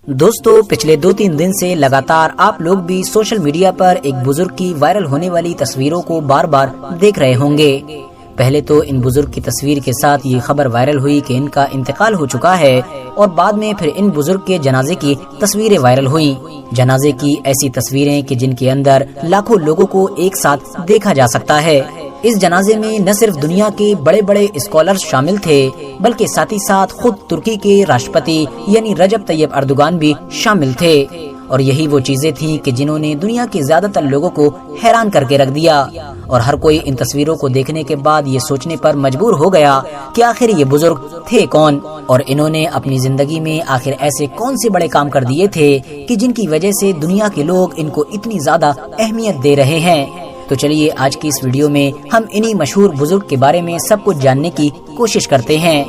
دوستو پچھلے 2-3 دن سے لگاتار آپ لوگ بھی سوشل میڈیا پر ایک بزرگ کی وائرل ہونے والی تصویروں کو بار بار دیکھ رہے ہوں گے۔ پہلے تو ان بزرگ کی تصویر کے ساتھ یہ خبر وائرل ہوئی کہ ان کا انتقال ہو چکا ہے، اور بعد میں پھر ان بزرگ کے جنازے کی تصویریں وائرل ہوئیں۔ جنازے کی ایسی تصویریں کہ جن کے اندر لاکھوں لوگوں کو ایک ساتھ دیکھا جا سکتا ہے۔ اس جنازے میں نہ صرف دنیا کے بڑے بڑے اسکالرز شامل تھے، بلکہ ساتھ ہی ساتھ خود ترکی کے راشٹرپتی یعنی رجب طیب اردوغان بھی شامل تھے، اور یہی وہ چیزیں تھیں کہ جنہوں نے دنیا کے زیادہ تر لوگوں کو حیران کر کے رکھ دیا، اور ہر کوئی ان تصویروں کو دیکھنے کے بعد یہ سوچنے پر مجبور ہو گیا کہ آخر یہ بزرگ تھے کون، اور انہوں نے اپنی زندگی میں آخر ایسے کون سے بڑے کام کر دیے تھے کہ جن کی وجہ سے دنیا کے لوگ ان کو اتنی زیادہ اہمیت دے رہے ہیں۔ تو چلیے آج کی اس ویڈیو میں ہم انہی مشہور بزرگ کے بارے میں سب کچھ جاننے کی کوشش کرتے ہیں۔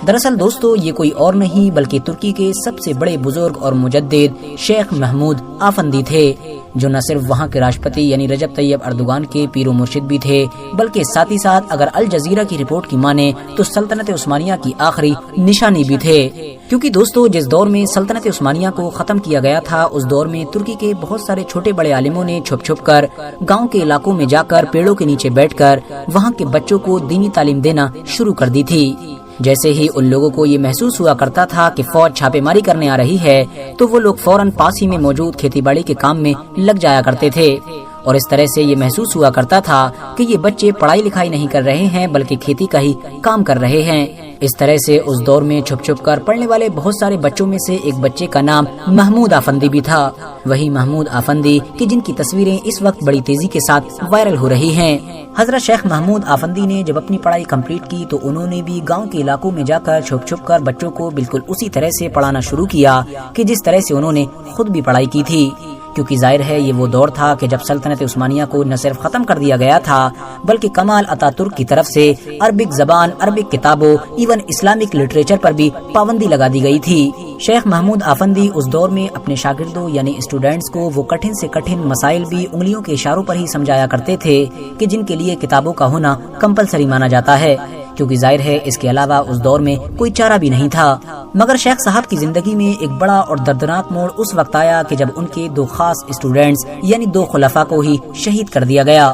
دراصل دوستو یہ کوئی اور نہیں بلکہ ترکی کے سب سے بڑے بزرگ اور مجدد شیخ محمود آفندی تھے، جو نہ صرف وہاں کے راشٹرپتی یعنی رجب طیب اردوغان کے پیر و مرشد بھی تھے، بلکہ ساتھ ہی ساتھ اگر الجزیرہ کی رپورٹ کی مانے تو سلطنت عثمانیہ کی آخری نشانی بھی تھے۔ کیونکہ دوستو جس دور میں سلطنت عثمانیہ کو ختم کیا گیا تھا، اس دور میں ترکی کے بہت سارے چھوٹے بڑے عالموں نے چھپ چھپ کر گاؤں کے علاقوں میں جا کر پیڑوں کے نیچے بیٹھ کر وہاں کے بچوں کو دینی تعلیم دینا شروع کر دی تھی۔ جیسے ہی ان لوگوں کو یہ محسوس ہوا کرتا تھا کہ فوج چھاپے ماری کرنے آ رہی ہے، تو وہ لوگ فوراً پاس ہی میں موجود کھیتی باڑی کے کام میں لگ جایا کرتے تھے، اور اس طرح سے یہ محسوس ہوا کرتا تھا کہ یہ بچے پڑھائی لکھائی نہیں کر رہے ہیں بلکہ کھیتی کا ہی کام کر رہے ہیں۔ اس طرح سے اس دور میں چھپ چھپ کر پڑھنے والے بہت سارے بچوں میں سے ایک بچے کا نام محمود آفندی بھی تھا، وہی محمود آفندی کہ جن کی تصویریں اس وقت بڑی تیزی کے ساتھ وائرل ہو رہی ہیں۔ حضرت شیخ محمود آفندی نے جب اپنی پڑھائی کمپلیٹ کی تو انہوں نے بھی گاؤں کے علاقوں میں جا کر چھپ چھپ کر بچوں کو بالکل اسی طرح سے پڑھانا شروع کیا کہ جس طرح سے انہوں نے خود بھی پڑھائی کی تھی، کیونکہ ظاہر ہے یہ وہ دور تھا کہ جب سلطنت عثمانیہ کو نہ صرف ختم کر دیا گیا تھا بلکہ کمال اتا ترک کی طرف سے عربک زبان، عربک کتابوں، ایون اسلامک لٹریچر پر بھی پابندی لگا دی گئی تھی۔ شیخ محمود آفندی اس دور میں اپنے شاگردوں یعنی اسٹوڈنٹس کو وہ کٹھن سے کٹھن مسائل بھی انگلیوں کے اشاروں پر ہی سمجھایا کرتے تھے کہ جن کے لیے کتابوں کا ہونا کمپلسری مانا جاتا ہے، کیونکہ ظاہر ہے اس کے علاوہ اس دور میں کوئی چارہ بھی نہیں تھا۔ مگر شیخ صاحب کی زندگی میں ایک بڑا اور دردناک موڑ اس وقت آیا کہ جب ان کے 2 خاص اسٹوڈنٹس یعنی 2 خلفاء کو ہی شہید کر دیا گیا۔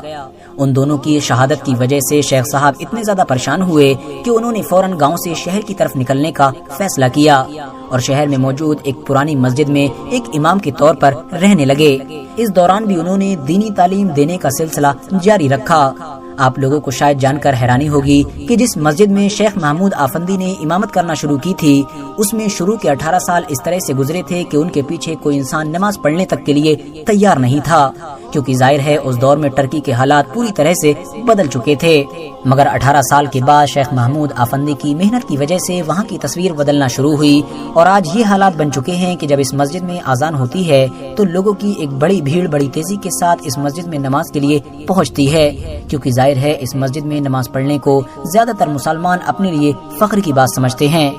ان دونوں کی شہادت کی وجہ سے شیخ صاحب اتنے زیادہ پریشان ہوئے کہ انہوں نے فوراً گاؤں سے شہر کی طرف نکلنے کا فیصلہ کیا، اور شہر میں موجود ایک پرانی مسجد میں ایک امام کے طور پر رہنے لگے۔ اس دوران بھی انہوں نے دینی تعلیم دینے کا سلسلہ جاری رکھا۔ آپ لوگوں کو شاید جان کر حیرانی ہوگی کہ جس مسجد میں شیخ محمود آفندی نے امامت کرنا شروع کی تھی، اس میں شروع کے 18 سال اس طرح سے گزرے تھے کہ ان کے پیچھے کوئی انسان نماز پڑھنے تک کے لیے تیار نہیں تھا، کیونکہ ظاہر ہے اس دور میں ترکی کے حالات پوری طرح سے بدل چکے تھے۔ مگر 18 سال کے بعد شیخ محمود آفندی کی محنت کی وجہ سے وہاں کی تصویر بدلنا شروع ہوئی، اور آج یہ حالات بن چکے ہیں کہ جب اس مسجد میں اذان ہوتی ہے تو لوگوں کی ایک بڑی بھیڑ بڑی تیزی کے ساتھ اس مسجد میں نماز کے لیے پہنچتی ہے، کیونکہ ظاہر ہے اس مسجد میں نماز پڑھنے کو زیادہ تر مسلمان اپنے لیے فخر کی بات سمجھتے ہیں۔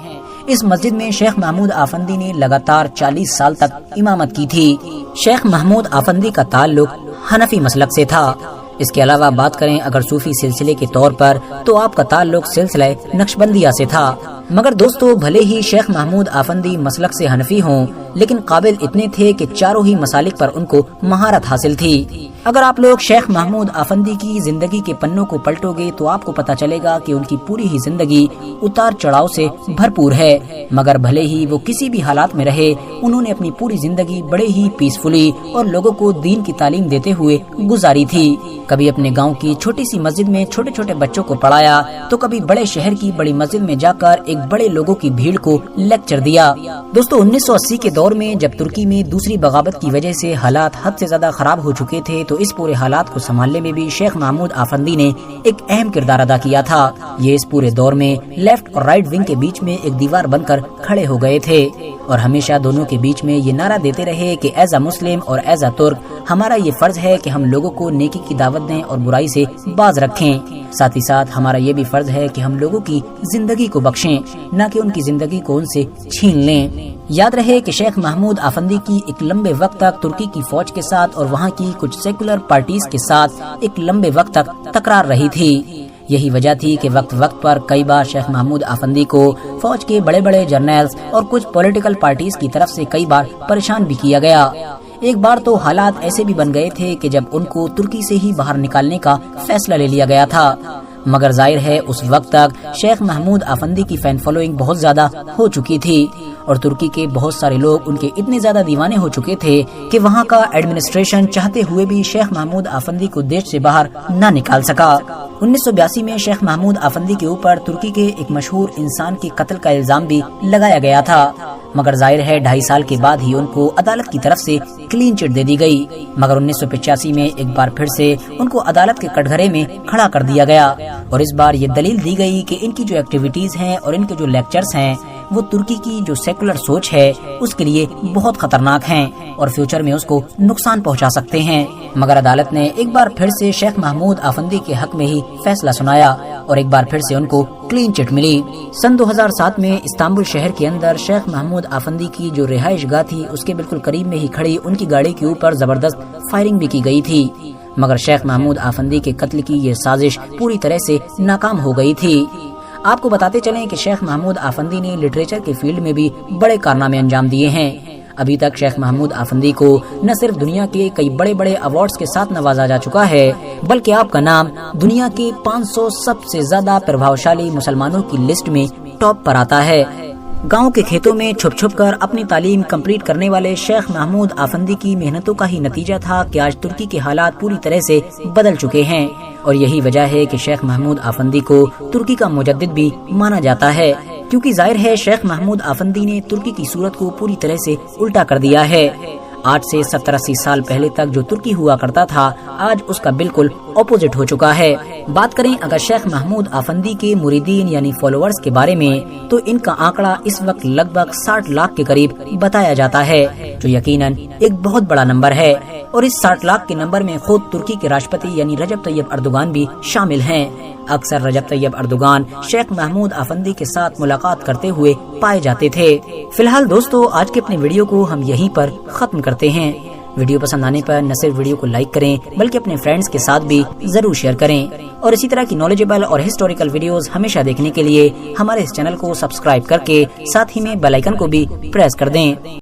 اس مسجد میں شیخ محمود آفندی نے لگاتار 40 سال تک امامت کی تھی۔ شیخ محمود آفندی کا تعلق حنفی مسلک سے تھا۔ اس کے علاوہ بات کریں اگر صوفی سلسلے کے طور پر تو آپ کا تعلق سلسلہ نقشبندیہ سے تھا۔ مگر دوستو بھلے ہی شیخ محمود آفندی مسلک سے حنفی ہوں، لیکن قابل اتنے تھے کہ چاروں ہی مسالک پر ان کو مہارت حاصل تھی۔ اگر آپ لوگ شیخ محمود آفندی کی زندگی کے پنوں کو پلٹو گے تو آپ کو پتہ چلے گا کہ ان کی پوری ہی زندگی اتار چڑھاؤ سے بھرپور ہے، مگر بھلے ہی وہ کسی بھی حالات میں رہے، انہوں نے اپنی پوری زندگی بڑے ہی پیسفلی اور لوگوں کو دین کی تعلیم دیتے ہوئے گزاری تھی۔ کبھی اپنے گاؤں کی چھوٹی سی مسجد میں چھوٹے چھوٹے بچوں کو پڑھایا، تو کبھی بڑے شہر کی بڑی مسجد میں جا کر ایک بڑے لوگوں کی بھیڑ کو لیکچر دیا۔ دوستو 1980 کے دور میں جب ترکی میں دوسری بغاوت کی وجہ سے حالات حد سے زیادہ خراب ہو چکے تھے، تو اس پورے حالات کو سنبھالنے میں بھی شیخ محمود آفندی نے ایک اہم کردار ادا کیا تھا۔ یہ اس پورے دور میں لیفٹ اور رائٹ ونگ کے بیچ میں ایک دیوار بن کر کھڑے ہو گئے تھے، اور ہمیشہ دونوں کے بیچ میں یہ نعرہ دیتے رہے کہ ایز اے مسلم اور ایز اے ترک ہمارا یہ فرض ہے کہ ہم لوگوں کو نیکی کی دعوت دیں اور برائی سے باز رکھیں، ساتھ ہی ساتھ ہمارا یہ بھی فرض ہے کہ ہم لوگوں کی زندگی کو بخشیں، نہ کہ ان کی زندگی کو ان سے چھین لیں۔ یاد رہے کہ شیخ محمود آفندی کی ایک لمبے وقت تک ترکی کی فوج کے ساتھ اور وہاں کی کچھ سیکولر پارٹیز کے ساتھ ایک لمبے وقت تک تکرار رہی تھی۔ یہی وجہ تھی کہ وقت پر کئی بار شیخ محمود آفندی کو فوج کے بڑے بڑے جرنیلز اور کچھ پولیٹیکل پارٹیز کی طرف سے کئی بار پریشان بھی کیا گیا۔ ایک بار تو حالات ایسے بھی بن گئے تھے کہ جب ان کو ترکی سے ہی باہر نکالنے کا فیصلہ لے لیا گیا تھا، مگر ظاہر ہے اس وقت تک شیخ محمود آفندی کی فین فالوئنگ بہت زیادہ ہو چکی تھی اور ترکی کے بہت سارے لوگ ان کے اتنے زیادہ دیوانے ہو چکے تھے کہ وہاں کا ایڈمنسٹریشن چاہتے ہوئے بھی شیخ محمود آفندی کو دیش سے باہر نہ نکال سکا۔ 1982 میں شیخ محمود آفندی کے اوپر ترکی کے ایک مشہور انسان کے قتل کا الزام بھی لگایا گیا تھا، مگر ظاہر ہے 2.5 سال کے بعد ہی ان کو عدالت کی طرف سے کلین چٹ دے دی گئی، مگر 1985 میں ایک بار پھر سے ان کو عدالت کے کٹگھرے میں کھڑا کر دیا گیا اور اس بار یہ دلیل دی گئی کہ ان کی جو ایکٹیویٹیز ہیں اور ان کے جو لیکچرز ہیں وہ ترکی کی جو سیکولر سوچ ہے اس کے لیے بہت خطرناک ہیں اور فیوچر میں اس کو نقصان پہنچا سکتے ہیں، مگر عدالت نے ایک بار پھر سے شیخ محمود آفندی کے حق میں ہی فیصلہ سنایا اور ایک بار پھر سے ان کو کلین چٹ ملی۔ سن 2007 میں استنبول شہر کے اندر شیخ محمود آفندی کی جو رہائش گاہ تھی اس کے بالکل قریب میں ہی کھڑی ان کی گاڑی کے اوپر زبردست فائرنگ بھی کی گئی تھی، مگر شیخ محمود آفندی کے قتل کی یہ سازش پوری طرح سے ناکام ہو گئی تھی۔ آپ کو بتاتے چلیں کہ شیخ محمود آفندی نے لٹریچر کے فیلڈ میں بھی بڑے کارنامے انجام دیے ہیں۔ ابھی تک شیخ محمود آفندی کو نہ صرف دنیا کے کئی بڑے بڑے ایوارڈز کے ساتھ نوازا جا چکا ہے بلکہ آپ کا نام دنیا کے 500 سب سے زیادہ پربھاوشالی مسلمانوں کی لسٹ میں ٹاپ پر آتا ہے۔ گاؤں کے کھیتوں میں چھپ چھپ کر اپنی تعلیم کمپلیٹ کرنے والے شیخ محمود آفندی کی محنتوں کا ہی نتیجہ تھا کہ آج ترکی کے حالات پوری طرح سے بدل چکے ہیں اور یہی وجہ ہے کہ شیخ محمود آفندی کو ترکی کا مجدد بھی مانا جاتا ہے، کیونکہ ظاہر ہے شیخ محمود آفندی نے ترکی کی صورت کو پوری طرح سے الٹا کر دیا ہے۔ آج سے 70-80 سال پہلے تک جو ترکی ہوا کرتا تھا آج اس کا بالکل اپوزٹ ہو چکا ہے۔ بات کریں اگر شیخ محمود آفندی کے مریدین یعنی فالوورز کے بارے میں تو ان کا آنکڑا اس وقت لگ بھگ 60 لاکھ کے قریب بتایا جاتا ہے، جو یقیناً ایک بہت بڑا نمبر ہے اور اس 60 لاکھ کے نمبر میں خود ترکی کے راشٹرپتی یعنی رجب طیب اردوغان بھی شامل ہیں۔ اکثر رجب طیب اردوغان شیخ محمود آفندی کے ساتھ ملاقات کرتے ہوئے پائے جاتے تھے۔ فی الحال دوستو آج کے اپنے ویڈیو کو ہم یہیں پر ختم کرتے ہیں۔ ویڈیو پسند آنے پر نہ صرف ویڈیو کو لائک کریں بلکہ اپنے فرینڈز کے ساتھ بھی ضرور شیئر کریں اور اسی طرح کی نالجیبل اور ہسٹوریکل ویڈیوز ہمیشہ دیکھنے کے لیے ہمارے اس چینل کو سبسکرائب کر کے ساتھ ہی میں بیل آئیکن کو بھی پریس کر دیں۔